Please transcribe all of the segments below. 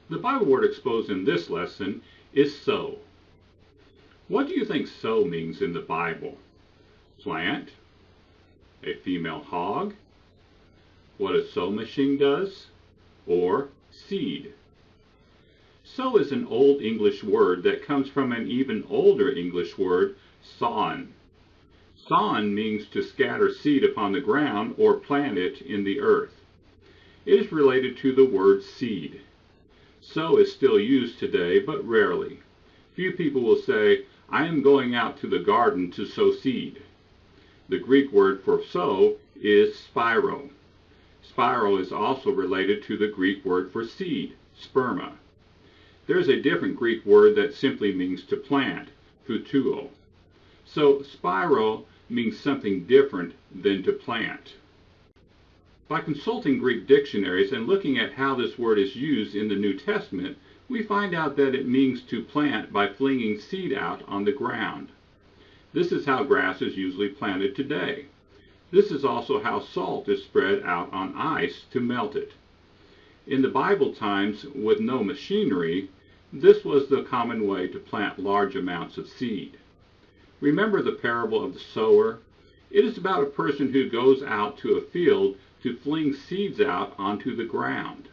The Bible word exposed in this lesson is sow. What do you think sow means in the Bible? Plant? A female hog? What a sow machine does? Or seed? Sow is an Old English word that comes from an even older English word, sown. Sown means to scatter seed upon the ground or plant it in the earth. It is related to the word seed. Sow is still used today, but rarely. Few people will say, I am going out to the garden to sow seed. The Greek word for sow is spiro. Spiro is also related to the Greek word for seed, sperma. There is a different Greek word that simply means to plant, phutuo. So spiro means something different than to plant. By consulting Greek dictionaries and looking at how this word is used in the New Testament, we find out that it means to plant by flinging seed out on the ground. This is how grass is usually planted today. This is also how salt is spread out on ice to melt it. In the Bible times, with no machinery, this was the common way to plant large amounts of seed. Remember the parable of the sower? It is about a person who goes out to a field to fling seeds out onto the ground.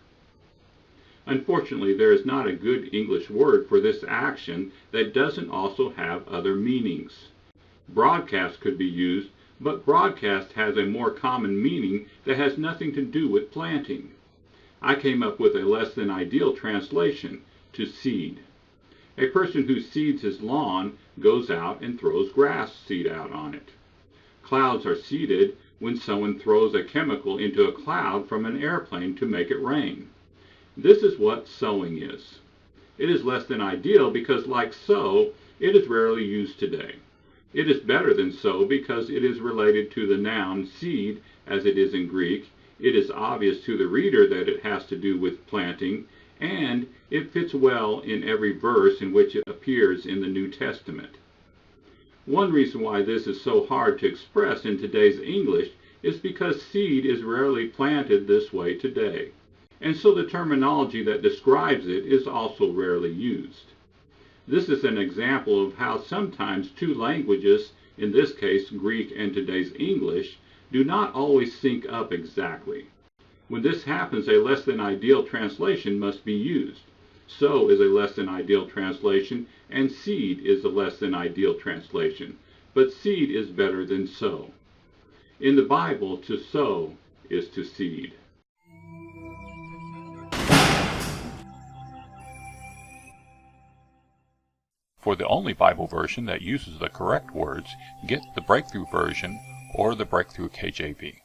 Unfortunately, there is not a good English word for this action that doesn't also have other meanings. Broadcast could be used, but broadcast has a more common meaning that has nothing to do with planting. I came up with a less than ideal translation, to seed. A person who seeds his lawn goes out and throws grass seed out on it. Clouds are seeded when someone throws a chemical into a cloud from an airplane to make it rain. This is what sowing is. It is less than ideal because, like sow, it is rarely used today. It is better than sow because it is related to the noun seed as it is in Greek. It is obvious to the reader that it has to do with planting, and it fits well in every verse in which it appears in the New Testament. One reason why this is so hard to express in today's English is because seed is rarely planted this way today, and so the terminology that describes it is also rarely used. This is an example of how sometimes two languages, in this case Greek and today's English, do not always sync up exactly. When this happens, a less than ideal translation must be used. Sow is a less than ideal translation, and seed is a less than ideal translation, but seed is better than sow. In the Bible, to sow is to seed. For the only Bible version that uses the correct words, get the Breakthrough version or the Breakthrough KJV.